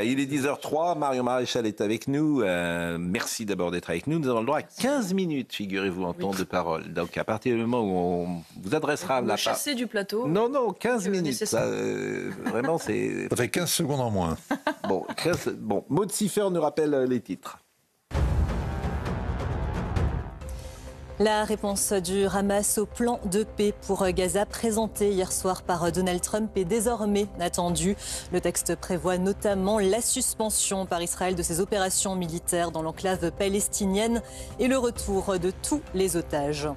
Il est 10h03, Marion Maréchal est avec nous. Merci d'abord d'être avec nous. Nous avons le droit à 15 minutes, figurez-vous, en temps de parole. Donc à partir du moment où on vous adressera la parole... chasser du plateau. Non, 15 minutes. Ça, vraiment, c'est... Ça fait 15 secondes en moins. Bon, Maud Siffer nous rappelle les titres. La réponse du Hamas au plan de paix pour Gaza présenté hier soir par Donald Trump est désormais attendue. Le texte prévoit notamment la suspension par Israël de ses opérations militaires dans l'enclave palestinienne et le retour de tous les otages.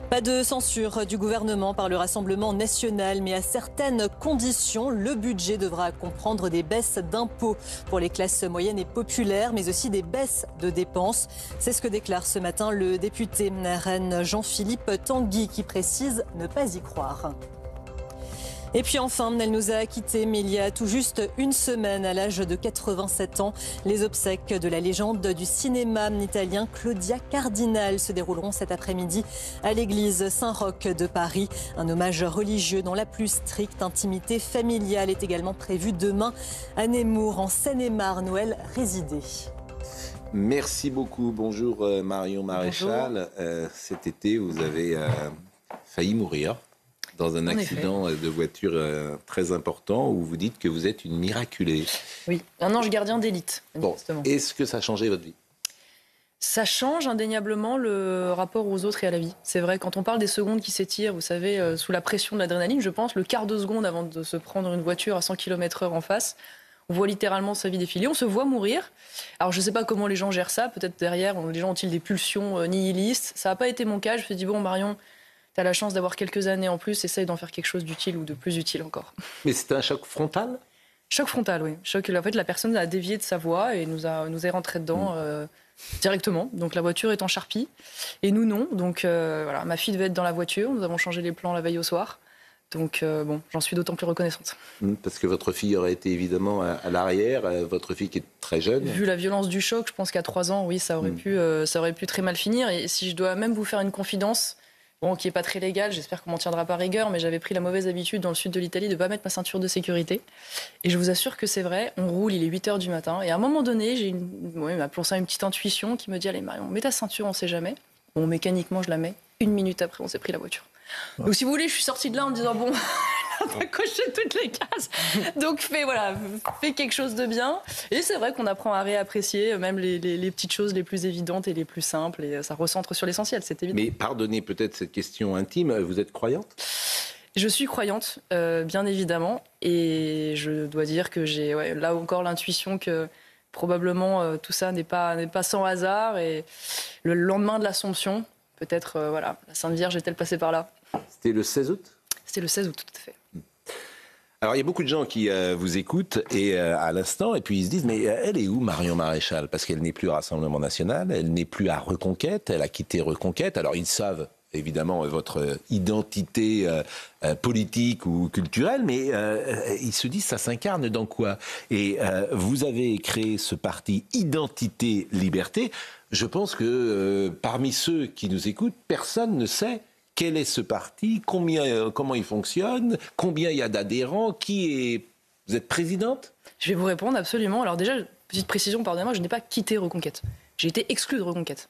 Pas de censure du gouvernement par le Rassemblement national, mais à certaines conditions. Le budget devra comprendre des baisses d'impôts pour les classes moyennes et populaires, mais aussi des baisses de dépenses. C'est ce que déclare ce matin le député RN Jean-Philippe Tanguy, qui précise ne pas y croire. Et puis enfin, elle nous a quittés, mais il y a tout juste une semaine, à l'âge de 87 ans. Les obsèques de la légende du cinéma italien Claudia Cardinal se dérouleront cet après-midi à l'église Saint-Roch de Paris. Un hommage religieux dans la plus stricte intimité familiale est également prévu demain à Nemours, en Seine-et-Marne, où elle résidait. Merci beaucoup. Bonjour Marion Maréchal. Cet été, vous avez failli mourir dans un accident de voiture très important où vous dites que vous êtes une miraculée. Oui, un ange gardien d'élite. Bon, est-ce que ça a changé votre vie ? Ça change indéniablement le rapport aux autres et à la vie. C'est vrai, quand on parle des secondes qui s'étirent, vous savez, sous la pression de l'adrénaline, je pense, le quart de seconde avant de se prendre une voiture à 100 km/h en face, on voit littéralement sa vie défiler, on se voit mourir. Alors je ne sais pas comment les gens gèrent ça, peut-être derrière, les gens ont-ils des pulsions nihilistes. Ça n'a pas été mon cas, je me suis dit, bon Marion, tu as la chance d'avoir quelques années en plus, essaye d'en faire quelque chose d'utile ou de plus utile encore. Mais c'était un choc frontal ? Choc frontal, oui. Choc, en fait, la personne a dévié de sa voie et nous est rentré dedans directement. Donc la voiture est en charpie et nous non. Donc voilà, ma fille devait être dans la voiture. Nous avons changé les plans la veille au soir. Donc bon, j'en suis d'autant plus reconnaissante. Parce que votre fille aurait été évidemment à l'arrière, votre fille qui est très jeune. Vu la violence du choc, je pense qu'à 3 ans, oui, ça aurait pu très mal finir. Et si je dois même vous faire une confidence, qui n'est pas très légale, j'espère qu'on m'en tiendra pas rigueur, mais j'avais pris la mauvaise habitude dans le sud de l'Italie de ne pas mettre ma ceinture de sécurité. Et je vous assure que c'est vrai, on roule, il est 8h du matin, et à un moment donné, j'ai appelons ça une petite intuition qui me dit « Allez Marion, mets ta ceinture, on ne sait jamais ». Bon, mécaniquement, je la mets. 1 minute après, on s'est pris la voiture. Donc si vous voulez, je suis sortie de là en me disant « Bon, on a coché toutes les cases, donc fais quelque chose de bien ». Et c'est vrai qu'on apprend à réapprécier même les petites choses les plus évidentes et les plus simples, et ça recentre sur l'essentiel, c'est évident. Mais pardonnez peut-être cette question intime, vous êtes croyante ? Je suis croyante, bien évidemment, et je dois dire que j'ai là encore l'intuition que probablement tout ça n'est pas sans hasard, et le lendemain de l'Assomption, peut-être la Sainte Vierge est-elle passée par là. C'était le 16 août ? C'était le 16 août, tout à fait. Alors, il y a beaucoup de gens qui vous écoutent et à l'instant, et puis ils se disent, mais elle est où Marion Maréchal ? Parce qu'elle n'est plus au Rassemblement National, elle n'est plus à Reconquête, elle a quitté Reconquête. Alors, ils savent évidemment votre identité politique ou culturelle, mais ils se disent, ça s'incarne dans quoi ? Et vous avez créé ce parti Identité Liberté. Je pense que parmi ceux qui nous écoutent, personne ne sait quel est ce parti, comment il fonctionne, combien il y a d'adhérents, Vous êtes présidente ? Je vais vous répondre absolument. Alors déjà, petite précision, pardonnez-moi, je n'ai pas quitté Reconquête. J'ai été exclu de Reconquête.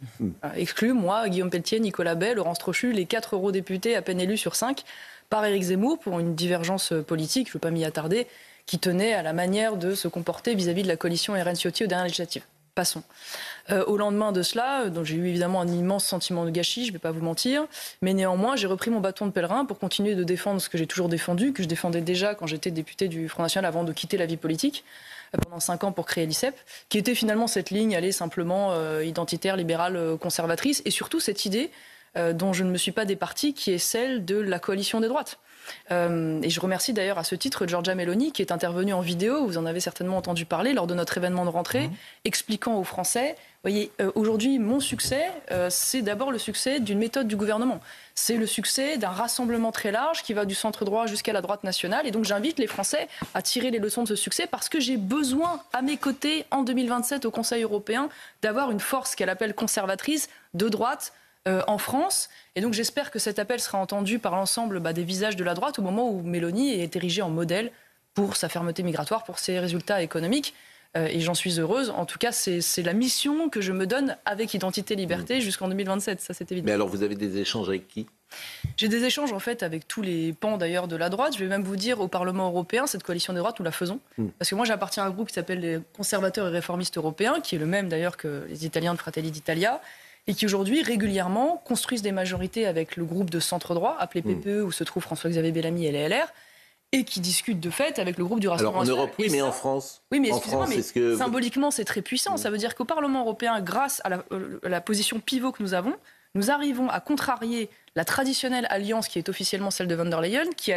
Exclu, moi, Guillaume Pelletier, Nicolas Bay, Laurence Trochu, les 4 eurodéputés à peine élus sur 5, par Éric Zemmour, pour une divergence politique, je ne veux pas m'y attarder, qui tenait à la manière de se comporter vis-à-vis de la coalition RN-Ciotti aux dernières législatives. Passons. Au lendemain de cela, donc j'ai eu évidemment un immense sentiment de gâchis, je ne vais pas vous mentir, mais néanmoins j'ai repris mon bâton de pèlerin pour continuer de défendre ce que j'ai toujours défendu, que je défendais déjà quand j'étais députée du Front National avant de quitter la vie politique, pendant 5 ans pour créer l'ICEP, qui était finalement cette ligne, simplement identitaire, libérale, conservatrice, et surtout cette idée dont je ne me suis pas départie, qui est celle de la coalition des droites. Et je remercie d'ailleurs à ce titre Giorgia Meloni qui est intervenue en vidéo, vous en avez certainement entendu parler lors de notre événement de rentrée, expliquant aux Français, voyez, aujourd'hui mon succès, c'est d'abord le succès d'une méthode du gouvernement. C'est le succès d'un rassemblement très large qui va du centre droit jusqu'à la droite nationale. Et donc j'invite les Français à tirer les leçons de ce succès parce que j'ai besoin à mes côtés en 2027 au Conseil européen d'avoir une force qu'elle appelle conservatrice de droite en France. Et donc j'espère que cet appel sera entendu par l'ensemble des visages de la droite au moment où Mélanie est érigée en modèle pour sa fermeté migratoire, pour ses résultats économiques. Et j'en suis heureuse. En tout cas, c'est la mission que je me donne avec Identité Liberté jusqu'en 2027, ça c'est évident. Mais alors, vous avez des échanges avec qui ? J'ai des échanges en fait avec tous les pans d'ailleurs de la droite. Je vais même vous dire, au Parlement européen, cette coalition des droites, nous la faisons. Parce que moi j'appartiens à un groupe qui s'appelle les conservateurs et réformistes européens, qui est le même d'ailleurs que les Italiens de Fratelli d'Italia, et qui aujourd'hui régulièrement construisent des majorités avec le groupe de centre-droit, appelé PPE, où se trouve François-Xavier Bellamy et les LR, et qui discutent de fait avec le groupe du Rassemblement national. Alors en Europe, oui, mais en France. Oui, mais en excusez-moi, France, mais symboliquement c'est très puissant. Ça veut dire qu'au Parlement européen, grâce à la position pivot que nous avons, nous arrivons à contrarier la traditionnelle alliance qui est officiellement celle de von der Leyen, qui est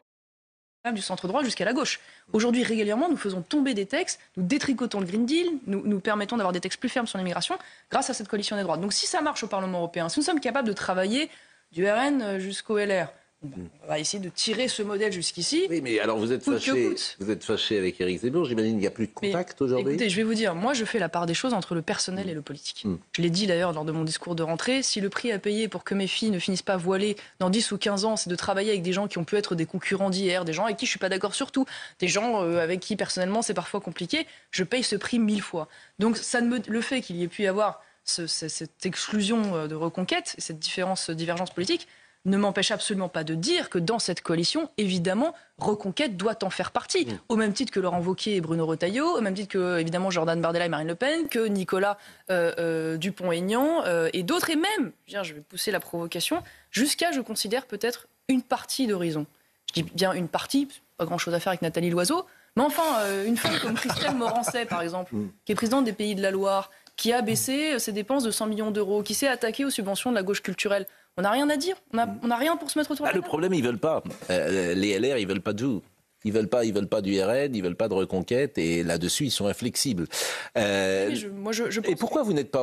du centre-droit jusqu'à la gauche. Aujourd'hui, régulièrement, nous faisons tomber des textes, nous détricotons le Green Deal, nous permettons d'avoir des textes plus fermes sur l'immigration grâce à cette coalition des droites. Donc si ça marche au Parlement européen, si nous sommes capables de travailler du RN jusqu'au LR, on va essayer de tirer ce modèle jusqu'ici. Oui, mais alors vous êtes fâché avec Éric Zemmour, j'imagine qu'il n'y a plus de contact aujourd'hui. Écoutez, je vais vous dire, moi je fais la part des choses entre le personnel et le politique. Je l'ai dit d'ailleurs lors de mon discours de rentrée, si le prix à payer pour que mes filles ne finissent pas voilées dans 10 ou 15 ans, c'est de travailler avec des gens qui ont pu être des concurrents d'hier, des gens avec qui je ne suis pas d'accord sur tout, des gens avec qui personnellement c'est parfois compliqué, je paye ce prix 1000 fois. Donc le fait qu'il y ait pu y avoir cette exclusion de Reconquête, cette divergence politique, ne m'empêche absolument pas de dire que dans cette coalition, évidemment, Reconquête doit en faire partie. Au même titre que Laurent Wauquiez et Bruno Retailleau, au même titre que, évidemment, Jordan Bardella et Marine Le Pen, que Nicolas Dupont-Aignan et d'autres, et même, je vais pousser la provocation, jusqu'à, je considère, peut-être une partie d'Horizon. Je dis bien une partie, pas grand-chose à faire avec Nathalie Loiseau, mais enfin, une femme comme Christelle Morancet, par exemple, qui est présidente des Pays de la Loire, qui a baissé ses dépenses de 100 millions d'euros, qui s'est attaquée aux subventions de la gauche culturelle. On n'a rien à dire, on n'a rien pour se mettre autour de la table. Le problème, ils veulent pas. Les LR, ils veulent pas de vous. Ils veulent pas du RN, ils veulent pas de Reconquête, et là-dessus, ils sont inflexibles. Et pourquoi vous n'êtes pas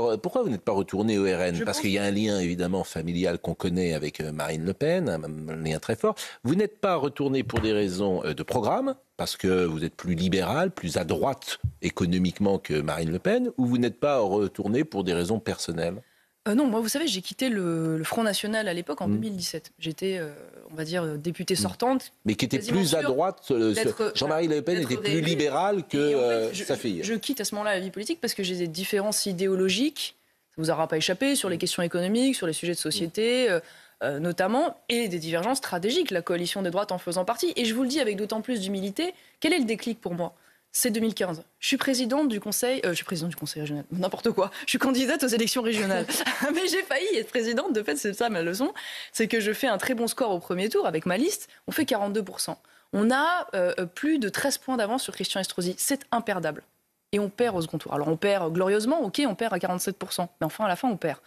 retourné au RN ? Parce qu'il y a un lien évidemment familial qu'on connaît avec Marine Le Pen, un lien très fort. Vous n'êtes pas retourné pour des raisons de programme, parce que vous êtes plus libéral, plus à droite économiquement que Marine Le Pen, ou vous n'êtes pas retourné pour des raisons personnelles ? Non, moi, vous savez, j'ai quitté le Front National à l'époque en 2017. J'étais, on va dire, députée sortante. Mais qui était plus à droite. Jean-Marie Le Pen était plus libéral que sa fille. Je quitte à ce moment-là la vie politique parce que j'ai des différences idéologiques, ça vous aura pas échappé, sur les questions économiques, sur les sujets de société, notamment, et des divergences stratégiques, la coalition des droites en faisant partie. Et je vous le dis avec d'autant plus d'humilité, quel est le déclic pour moi ? C'est 2015. Je suis présidente du conseil régional. N'importe quoi. Je suis candidate aux élections régionales. Mais j'ai failli être présidente. De fait, c'est ça ma leçon. C'est que je fais un très bon score au premier tour avec ma liste. On fait 42%. On a plus de 13 points d'avance sur Christian Estrosi. C'est imperdable. Et on perd au second tour. Alors on perd glorieusement, ok, on perd à 47%. Mais enfin, à la fin, on perd.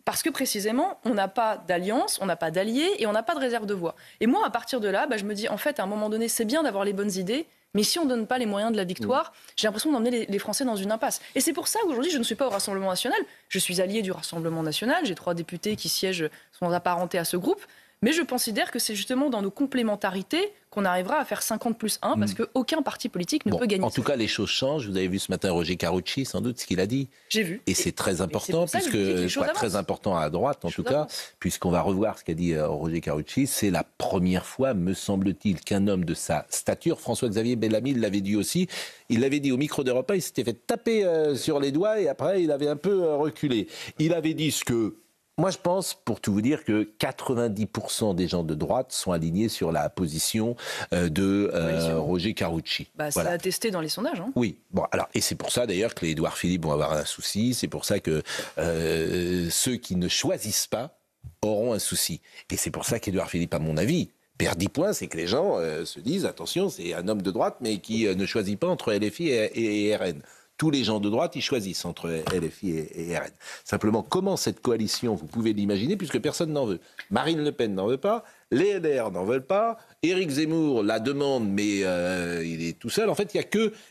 Parce que précisément, on n'a pas d'alliance, on n'a pas d'alliés et on n'a pas de réserve de voix. Et moi, à partir de là, je me dis, en fait, à un moment donné, c'est bien d'avoir les bonnes idées, mais si on ne donne pas les moyens de la victoire, j'ai l'impression d'emmener les Français dans une impasse. Et c'est pour ça qu'aujourd'hui, je ne suis pas au Rassemblement national. Je suis allié du Rassemblement national. J'ai 3 députés qui siègent, sont apparentés à ce groupe. Mais je considère que c'est justement dans nos complémentarités qu'on arrivera à faire 50 plus 1, parce qu'aucun parti politique ne peut gagner. En tout cas, les choses changent. Vous avez vu ce matin Roger Carucci, sans doute, ce qu'il a dit. J'ai vu. Et c'est très important, très important à droite, en tout cas, puisqu'on va revoir ce qu'a dit Roger Carucci. C'est la première fois, me semble-t-il, qu'un homme de sa stature, François-Xavier Bellamy l'avait dit aussi, il l'avait dit au micro d'Europe 1, il s'était fait taper sur les doigts et après, il avait un peu reculé. Il avait dit ce que... Moi, je pense, pour tout vous dire, que 90% des gens de droite sont alignés sur la position de Roger Carucci. Ça a attesté dans les sondages. Hein. Oui. Bon, alors, et c'est pour ça, d'ailleurs, que les Édouard Philippe vont avoir un souci. C'est pour ça que ceux qui ne choisissent pas auront un souci. Et c'est pour ça qu'Édouard Philippe, à mon avis, perd 10 points. C'est que les gens se disent, attention, c'est un homme de droite, mais qui ne choisit pas entre LFI et RN. Tous les gens de droite, ils choisissent entre LFI et RN. Simplement, comment cette coalition, vous pouvez l'imaginer, puisque personne n'en veut. Marine Le Pen n'en veut pas, les LR n'en veulent pas, Éric Zemmour la demande, mais il est tout seul. En fait, il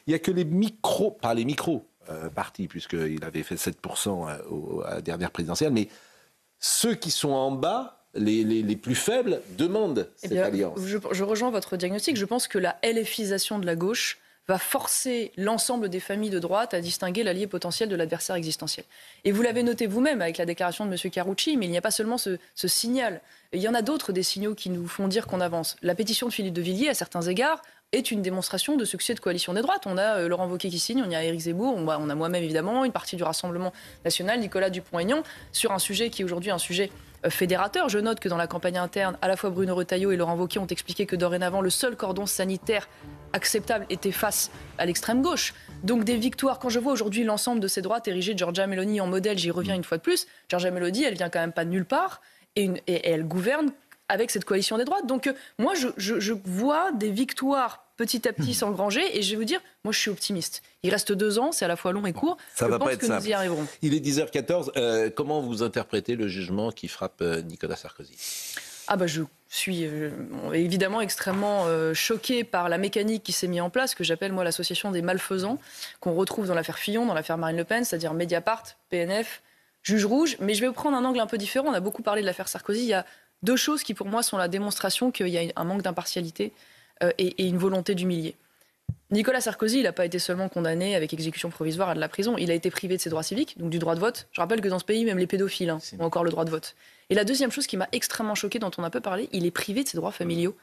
n'y a que les micros, pas les micros-partis, puisqu'il avait fait 7% à la dernière présidentielle, mais ceux qui sont en bas, les plus faibles, demandent cette alliance. Je rejoins votre diagnostic. Je pense que la LFisation de la gauche va forcer l'ensemble des familles de droite à distinguer l'allié potentiel de l'adversaire existentiel. Et vous l'avez noté vous-même avec la déclaration de M. Carucci, mais il n'y a pas seulement ce signal. Il y en a d'autres, des signaux qui nous font dire qu'on avance. La pétition de Philippe de Villiers, à certains égards, est une démonstration de succès de coalition des droites. On a Laurent Wauquiez qui signe, on a Éric Zemmour, on a moi-même évidemment, une partie du Rassemblement national, Nicolas Dupont-Aignan, sur un sujet qui est aujourd'hui un sujet fédérateur. Je note que dans la campagne interne, à la fois Bruno Retailleau et Laurent Wauquiez ont expliqué que dorénavant, le seul cordon sanitaire acceptable était face à l'extrême gauche. Donc des victoires, quand je vois aujourd'hui l'ensemble de ces droites ériger Giorgia Meloni en modèle, j'y reviens une fois de plus, Giorgia Meloni, elle vient quand même pas de nulle part et elle gouverne avec cette coalition des droites. Donc moi, je vois des victoires petit à petit s'engranger et je vais vous dire, moi je suis optimiste. Il reste 2 ans, c'est à la fois long et court. Ça je va pense pas être que simple. nous y arriverons. Il est 10h14. Comment vous interprétez le jugement qui frappe Nicolas Sarkozy ? Ah bah je suis évidemment extrêmement choquée par la mécanique qui s'est mise en place, que j'appelle moi l'association des malfaisants, qu'on retrouve dans l'affaire Fillon, dans l'affaire Marine Le Pen, c'est-à-dire Mediapart, PNF, Juge Rouge. Mais je vais prendre un angle un peu différent. On a beaucoup parlé de l'affaire Sarkozy. Il y a 2 choses qui pour moi sont la démonstration qu'il y a un manque d'impartialité et une volonté d'humilier. Nicolas Sarkozy, il n'a pas été seulement condamné avec exécution provisoire à de la prison, il a été privé de ses droits civiques, donc du droit de vote. Je rappelle que dans ce pays, même les pédophiles ont encore le droit de vote. Et la deuxième chose qui m'a extrêmement choquée, dont on a peu parlé, il est privé de ses droits familiaux.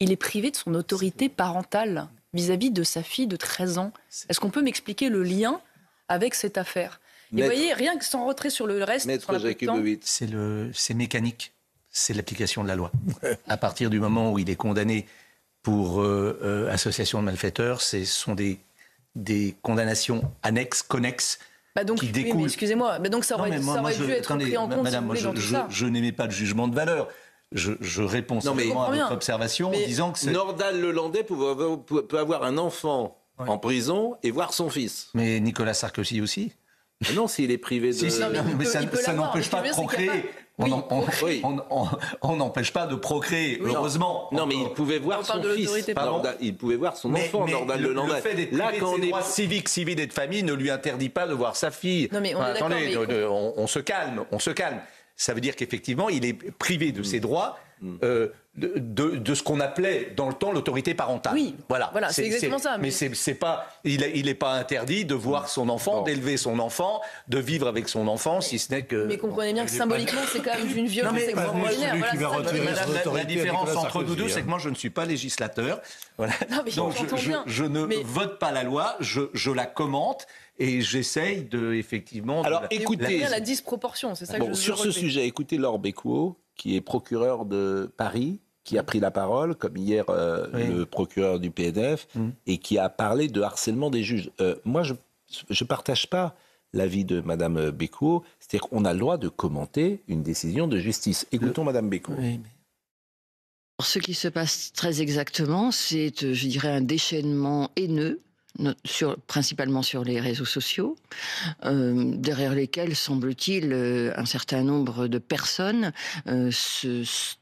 Il est privé de son autorité parentale vis-à-vis de sa fille de 13 ans. Est-ce qu'on peut m'expliquer le lien avec cette affaire ? Et vous voyez, rien que sans retrait sur le reste, Maître Jakubowicz. C'est mécanique, c'est l'application de la loi. À partir du moment où il est condamné pour association de malfaiteurs, ce sont des condamnations annexes, connexes, donc, qui découlent. Oui, mais excusez-moi, mais donc ça aurait dû être pris en compte madame, si vous voulez, dans tout ça. Je n'aimais pas le jugement de valeur. Je réponds simplement à votre observation en disant que c'est... Nordal Lelandais peut avoir un enfant en prison et voir son fils. Mais Nicolas Sarkozy aussi. Mais non, s'il est privé de... mais ça n'empêche pas de procréer. On n'empêche pas de procréer, heureusement. Non, mais il pouvait voir son fils. Il pouvait voir son enfant, Nordal Lelandais. Le fait d'être privé de ses droits civiques, civils et de famille ne lui interdit pas de voir sa fille. Non, mais on est d'accord, attendez, on se calme, on se calme. Ça veut dire qu'effectivement, il est privé de ses droits, de ce qu'on appelait dans le temps l'autorité parentale. Oui, voilà c'est exactement ça. Mais c'est pas, il n'est pas interdit de voir son enfant, d'élever son enfant, de vivre avec son enfant, si ce n'est que... Mais comprenez bien que symboliquement, c'est quand même une violence extraordinaire. La différence entre nous deux, c'est que moi, je ne suis pas législateur. Voilà. Non, mais donc, je ne vote pas la loi, je la commente. Et j'essaye effectivement... Alors, écoutez... la disproportion, c'est ça que je veux sur ce sujet, écoutez Laure Becquot, qui est procureur de Paris, qui a pris la parole, comme hier le procureur du PNF, et qui a parlé de harcèlement des juges. Moi, je ne partage pas l'avis de Mme Becquot, c'est-à-dire qu'on a le droit de commenter une décision de justice. Écoutons Mme Becquot. Oui, mais... Ce qui se passe très exactement, c'est, je dirais, un déchaînement haineux, principalement sur les réseaux sociaux, derrière lesquels, semble-t-il, un certain nombre de personnes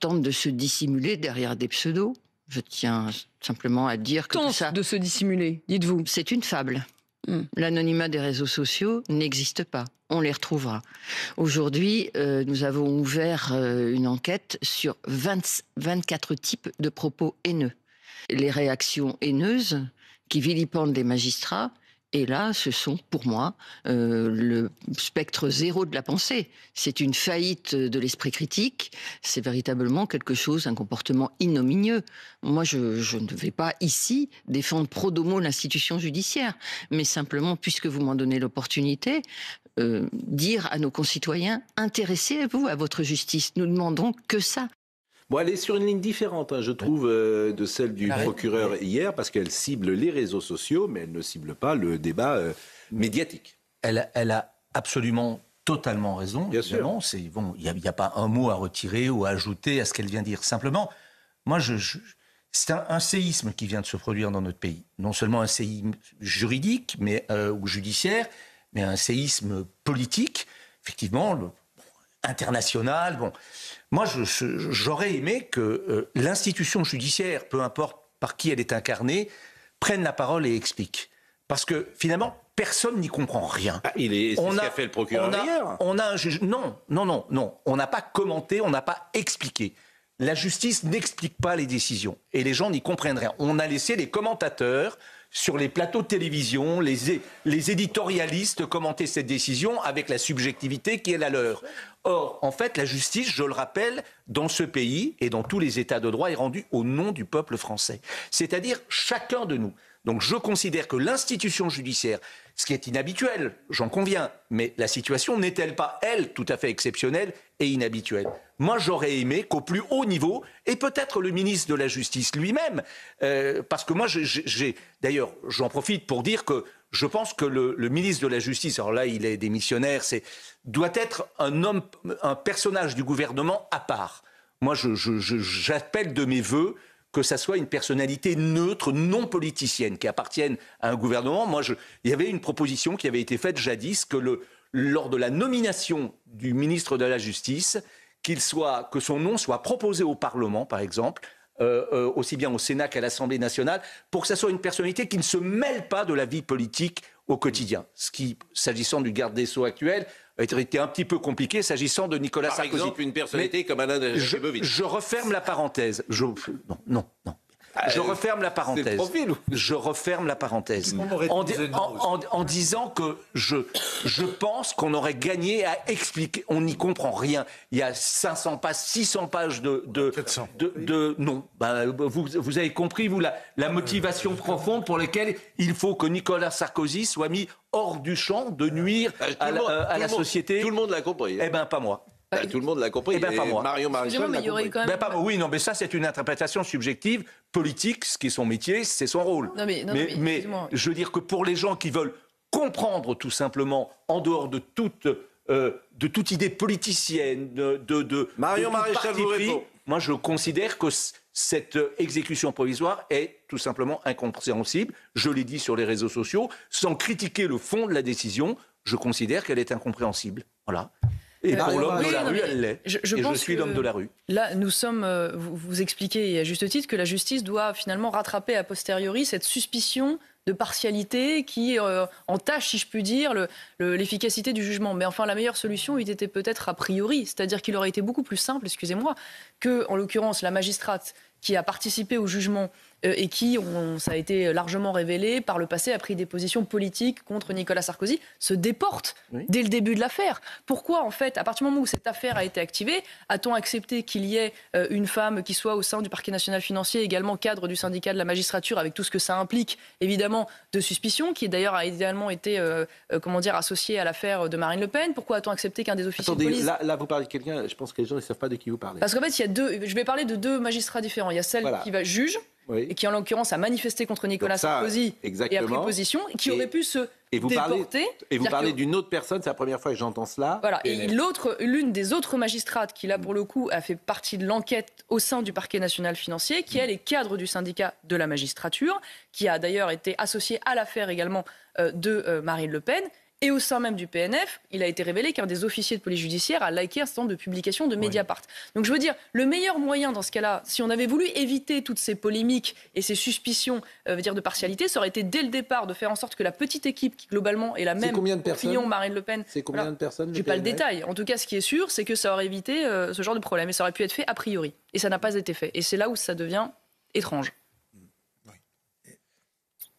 tentent de se dissimuler derrière des pseudos. Je tiens simplement à dire que tout ça... de se dissimuler, dites-vous. C'est une fable. L'anonymat des réseaux sociaux n'existe pas. On les retrouvera. Aujourd'hui, nous avons ouvert une enquête sur 24 types de propos haineux. Les réactions haineuses qui vilipendent les magistrats, et là, ce sont, pour moi, le spectre zéro de la pensée. C'est une faillite de l'esprit critique, c'est véritablement quelque chose, un comportement ignominieux. Moi, je ne vais pas ici défendre pro domo l'institution judiciaire, mais simplement, puisque vous m'en donnez l'opportunité, dire à nos concitoyens, intéressez-vous à votre justice, nous ne demandons que ça. Bon, elle est sur une ligne différente, je trouve, de celle du procureur hier, parce qu'elle cible les réseaux sociaux, mais elle ne cible pas le débat médiatique. Elle a absolument, totalement raison. Bien sûr. Il n'y a pas un mot à retirer ou à ajouter à ce qu'elle vient de dire. Simplement, moi, c'est un séisme qui vient de se produire dans notre pays. Non seulement un séisme juridique ou judiciaire, mais un séisme politique, effectivement, international. Bon. Moi, j'aurais aimé que l'institution judiciaire, peu importe par qui elle est incarnée, prenne la parole et explique. Parce que, finalement, personne n'y comprend rien. C'est ce qu'a fait le procureur hier. On a un juge... Non. On n'a pas commenté, on n'a pas expliqué. La justice n'explique pas les décisions. Et les gens n'y comprennent rien. On a laissé les commentateurs sur les plateaux de télévision, les éditorialistes commentaient cette décision avec la subjectivité qui est la leur. Or, en fait, la justice, je le rappelle, dans ce pays et dans tous les États de droit, est rendue au nom du peuple français. C'est-à-dire chacun de nous. Donc je considère que l'institution judiciaire, ce qui est inhabituel, j'en conviens, mais la situation n'est-elle pas, elle, tout à fait exceptionnelle et inhabituelle? Moi, j'aurais aimé qu'au plus haut niveau, et peut-être le ministre de la Justice lui-même, parce que moi, d'ailleurs, j'en profite pour dire que je pense que le ministre de la Justice, alors là, il est démissionnaire, doit être un personnage du gouvernement à part. Moi, j'appelle de mes vœux que ça soit une personnalité neutre, non politicienne, qui appartienne à un gouvernement. Il y avait une proposition qui avait été faite jadis que lors de la nomination du ministre de la Justice, que son nom soit proposé au Parlement, par exemple, aussi bien au Sénat qu'à l'Assemblée nationale, pour que ça soit une personnalité qui ne se mêle pas de la vie politique au quotidien. Ce qui, s'agissant du garde des Sceaux actuel, a été un petit peu compliqué s'agissant de Nicolas Sarkozy. Par exemple, une personnalité comme Alain Dershowitz. Je referme la parenthèse. Non. Je referme la parenthèse. C'est le profil. Je referme la parenthèse. En disant que je pense qu'on aurait gagné à expliquer. On n'y comprend rien. Il y a 500 pages, 600 pages de 400. Non. Vous avez compris, vous, la motivation profonde pour laquelle il faut que Nicolas Sarkozy soit mis hors du champ de nuire à la société. Tout le monde l'a compris. Eh bien, pas moi. Tout le monde l'a compris. Pas moi. Marion Maréchal mais il y aurait quand même... Oui, non, mais ça, c'est une interprétation subjective, politique, ce qui est son métier, c'est son rôle. Mais je veux dire que pour les gens qui veulent comprendre tout simplement, en dehors de toute idée politicienne, Marion Maréchal vous répond. Moi, je considère que cette exécution provisoire est tout simplement incompréhensible. Je l'ai dit sur les réseaux sociaux, sans critiquer le fond de la décision, je considère qu'elle est incompréhensible. Voilà. Et pour l'homme de la rue, elle l'est. Je suis l'homme de la rue. Là, nous sommes. Vous expliquez, et à juste titre, que la justice doit finalement rattraper a posteriori cette suspicion de partialité qui entache, si je puis dire, l'efficacité du jugement. Mais enfin, la meilleure solution eût été peut-être a priori, c'est-à-dire qu'il aurait été beaucoup plus simple, excusez-moi, que, en l'occurrence, la magistrate qui a participé au jugement et qui, ça a été largement révélé, par le passé a pris des positions politiques contre Nicolas Sarkozy, se déporte dès le début de l'affaire. Pourquoi, en fait, à partir du moment où cette affaire a été activée, a-t-on accepté qu'il y ait une femme qui soit au sein du parquet national financier, également cadre du syndicat de la magistrature, avec tout ce que ça implique, évidemment, de suspicion, qui d'ailleurs a idéalement été, associée à l'affaire de Marine Le Pen? Pourquoi a-t-on accepté qu'un des officiers de police... Là, vous parlez de quelqu'un, je pense que les gens ne savent pas de qui vous parlez. Parce qu'en fait, je vais parler de deux magistrats différents. Il y a celle qui va juge, et qui en l'occurrence a manifesté contre Nicolas Sarkozy et a pris position, qui aurait pu se déporter. Et vous parlez d'une autre personne, c'est la première fois que j'entends cela. Voilà. Et l'une des autres magistrates qui, là, pour le coup, a fait partie de l'enquête au sein du parquet national financier, qui, elle, est cadre du syndicat de la magistrature, qui a d'ailleurs été associée à l'affaire également de Marine Le Pen. Et au sein même du PNF, il a été révélé qu'un des officiers de police judiciaire a liké un certain nombre de publications de Mediapart. Donc je veux dire, le meilleur moyen dans ce cas-là, si on avait voulu éviter toutes ces polémiques et ces suspicions de partialité, ça aurait été dès le départ de faire en sorte que la petite équipe, qui globalement est la même, Fillon, Marine Le Pen... C'est combien de personnes? Je n'ai pas le détail. En tout cas, ce qui est sûr, c'est que ça aurait évité ce genre de problème. Et ça aurait pu être fait a priori. Et ça n'a pas été fait. Et c'est là où ça devient étrange.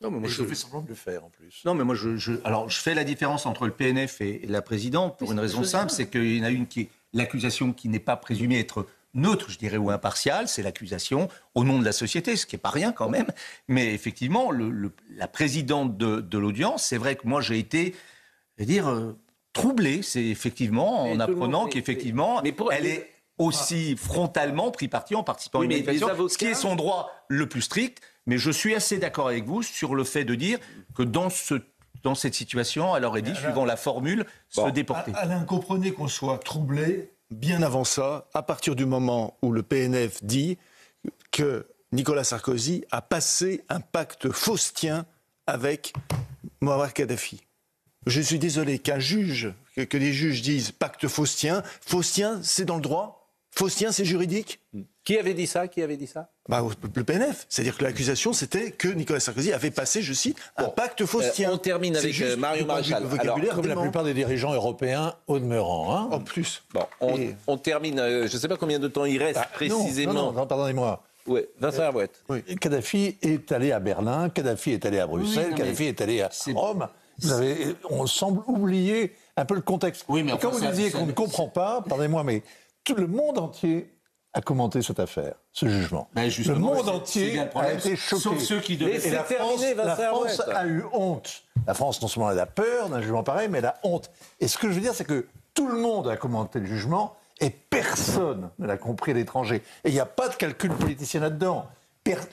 Non, mais moi, je fais semblant de le faire, en plus. Non, mais moi, je fais la différence entre le PNF et la présidente pour une raison simple, c'est qu'il y en a une qui est l'accusation qui n'est pas présumée être neutre, je dirais, ou impartiale, c'est l'accusation au nom de la société, ce qui n'est pas rien quand même. Mais effectivement, la présidente de l'audience, c'est vrai que moi, j'ai été, troublé, c'est effectivement, en apprenant qu'effectivement, elle est aussi frontalement pris parti en participant à une manifestation, ce qui est son droit le plus strict. Mais je suis assez d'accord avec vous sur le fait de dire que dans cette situation, elle aurait dit, suivant la formule, se déporter. Alain, comprenez qu'on soit troublé bien avant ça, à partir du moment où le PNF dit que Nicolas Sarkozy a passé un pacte faustien avec Mouammar Kadhafi. Je suis désolé que des juges disent pacte faustien. Faustien, c'est dans le droit? Faustien, c'est juridique? Qui avait dit ça? Le PNF. C'est-à-dire que l'accusation, c'était que Nicolas Sarkozy avait passé, je cite, un pacte faustien. On termine avec Marion Maréchal. Comme la plupart des dirigeants européens, au demeurant. En plus. Bon, on termine, je ne sais pas combien de temps il reste précisément. Non, pardonnez-moi. Oui, Vincent Herouette. Kadhafi est allé à Berlin, Kadhafi est allé à Bruxelles, Kadhafi est allé à Rome. On semble oublier un peu le contexte. Oui, mais et quand vous disiez qu'on ne comprend pas, pardonnez-moi, mais tout le monde entier a commenté cette affaire, ce jugement. Le monde entier a été choqué. Sauf ceux qui devaient... Et la France a eu honte. La France, non seulement elle a peur d'un jugement pareil, mais elle a honte. Et ce que je veux dire, c'est que tout le monde a commenté le jugement et personne ne l'a compris à l'étranger. Et il n'y a pas de calcul politicien là-dedans.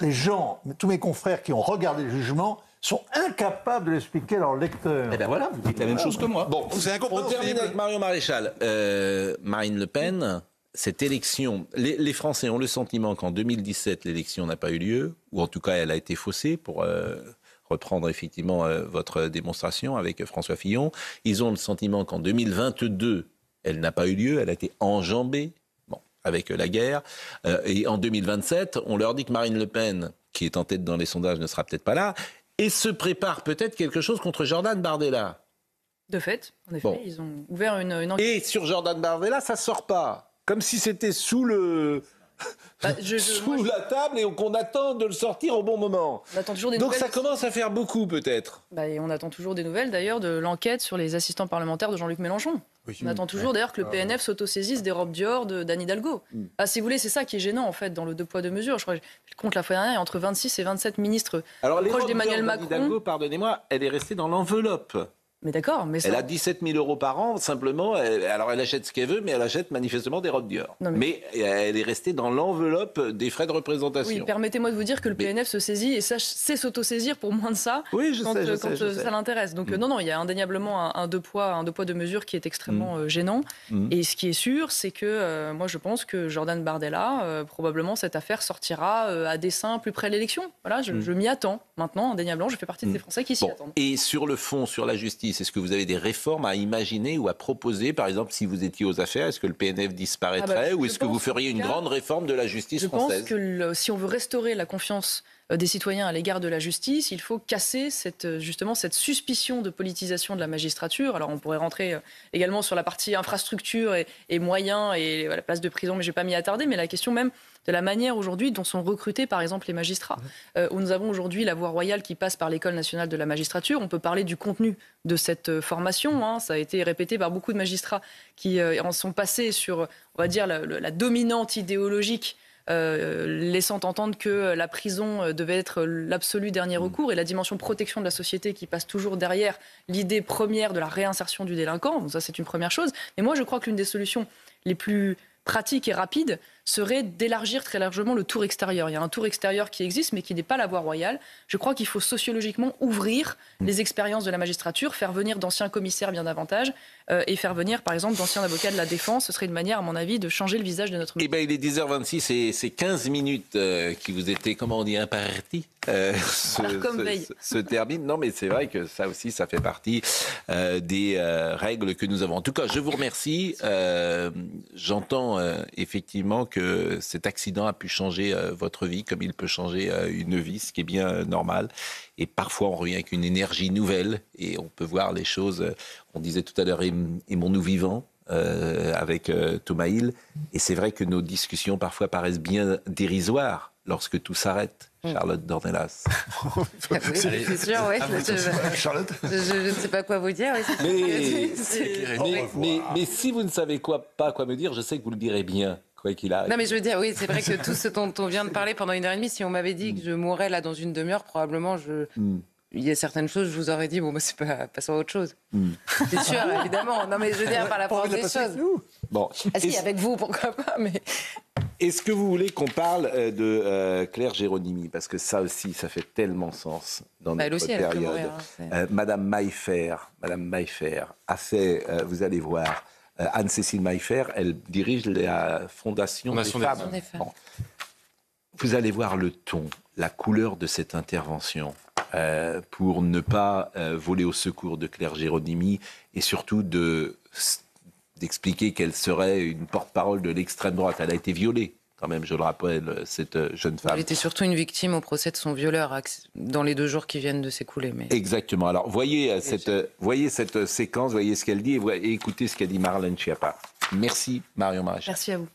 Les gens, tous mes confrères qui ont regardé le jugement, sont incapables de l'expliquer à leurs lecteurs. Eh bien voilà, vous dites la même chose que moi. Bon, on termine avec Marion Maréchal. Marine Le Pen, cette élection, les Français ont le sentiment qu'en 2017, l'élection n'a pas eu lieu, ou en tout cas elle a été faussée, pour reprendre effectivement votre démonstration avec François Fillon. Ils ont le sentiment qu'en 2022, elle n'a pas eu lieu, elle a été enjambée, avec la guerre. Et en 2027, on leur dit que Marine Le Pen, qui est en tête dans les sondages, ne sera peut-être pas là, et se prépare peut-être quelque chose contre Jordan Bardella. De fait, en effet, ils ont ouvert une enquête. Et sur Jordan Bardella, ça sort pas. Comme si c'était sous le... sous la table et qu'on attend de le sortir au bon moment. On attend toujours des Donc nouvelles. Ça commence à faire beaucoup peut-être. Et on attend toujours des nouvelles d'ailleurs de l'enquête sur les assistants parlementaires de Jean-Luc Mélenchon. Oui. On attend toujours d'ailleurs que le PNF s'autosaisisse des robes Dior d'Anne Hidalgo. Si vous voulez, c'est ça qui est gênant en fait dans le 2 poids 2 mesures. Je crois que je compte la fois dernière, il y a entre 26 et 27 ministres proches d'Emmanuel Macron. Hidalgo, pardonnez-moi, elle est restée dans l'enveloppe. Mais d'accord, mais ça... Elle a 17 000 € par an, simplement. Alors elle achète ce qu'elle veut, mais elle achète manifestement des robes Dior. Mais elle est restée dans l'enveloppe des frais de représentation. Oui, permettez-moi de vous dire que le PNF se saisit et sait s'autosaisir pour moins de ça quand ça l'intéresse. Donc non, il y a indéniablement un 2 poids 2 mesures qui est extrêmement gênant. Et ce qui est sûr, c'est que moi je pense que Jordan Bardella, probablement cette affaire sortira à dessein plus près de l'élection. Voilà, je m'y attends. Maintenant, indéniablement, je fais partie de ces Français qui s'y attendent. Et sur le fond, sur la justice, est-ce que vous avez des réformes à imaginer ou à proposer? Par exemple, si vous étiez aux affaires, est-ce que le PNF disparaîtrait ou est-ce que vous feriez une grande réforme de la justice française? Je pense que si on veut restaurer la confiance des citoyens à l'égard de la justice, il faut casser justement cette suspicion de politisation de la magistrature. Alors on pourrait rentrer également sur la partie infrastructure et moyens et la place de prison, mais je ne vais pas m'y attarder, mais la question même de la manière aujourd'hui dont sont recrutés par exemple les magistrats. Où nous avons aujourd'hui la voie royale qui passe par l'École nationale de la magistrature. On peut parler du contenu de cette formation. Ça a été répété par beaucoup de magistrats qui en sont passés sur, on va dire, la dominante idéologique laissant entendre que la prison devait être l'absolu dernier recours et la dimension protection de la société qui passe toujours derrière l'idée première de la réinsertion du délinquant. Donc ça, c'est une première chose. Mais moi, je crois que l'une des solutions les plus pratiques et rapides serait d'élargir très largement le tour extérieur. Il y a un tour extérieur qui existe, mais qui n'est pas la voie royale. Je crois qu'il faut sociologiquement ouvrir les expériences de la magistrature, faire venir d'anciens commissaires bien davantage, et faire venir, par exemple, d'anciens avocats de la défense. Ce serait une manière, à mon avis, de changer le visage de notre métier. Il est 10h26 et c'est 15 minutes qui vous étaient, comment on dit, impartis. Se termine. Non, mais c'est vrai que ça aussi, ça fait partie des règles que nous avons. En tout cas, je vous remercie. J'entends effectivement que cet accident a pu changer votre vie comme il peut changer une vie, ce qui est bien normal. Et parfois, on revient avec une énergie nouvelle et on peut voir les choses. On disait tout à l'heure, aimons-nous vivants avec Thomas Hill. Et c'est vrai que nos discussions parfois paraissent bien dérisoires lorsque tout s'arrête. Charlotte Dornelas. Oui, c'est sûr, oui. Charlotte. Je ne sais pas quoi vous dire. Oui. Mais si vous ne savez pas quoi me dire, je sais que vous le direz bien. Non, mais je veux dire, oui, c'est vrai que tout ce dont on vient de parler pendant 1h30, si on m'avait dit que je mourrais là dans une demi-heure, probablement, il y a certaines choses, je vous aurais dit, c'est pas passons à autre chose. C'est sûr, évidemment. Non, mais je veux dire, par la force des choses. Bon. Si, avec vous, pourquoi pas, mais... Est-ce que vous voulez qu'on parle de Claire Géronimi? Parce que ça aussi, ça fait tellement sens dans notre période. Madame Maillefer a fait, vous allez voir, Anne-Cécile Maillefer, elle dirige la Fondation des femmes. Bon. Vous allez voir le ton, la couleur de cette intervention pour ne pas voler au secours de Claire Géronimi et surtout d'expliquer qu'elle serait une porte-parole de l'extrême droite. Elle a été violée, quand même, je le rappelle, cette jeune femme. Elle était surtout une victime au procès de son violeur dans les 2 jours qui viennent de s'écouler. Mais... Exactement. Alors, voyez cette séquence, voyez ce qu'elle dit et écoutez ce qu'a dit Marlène Schiappa. Merci, Marion Maréchal. Merci à vous.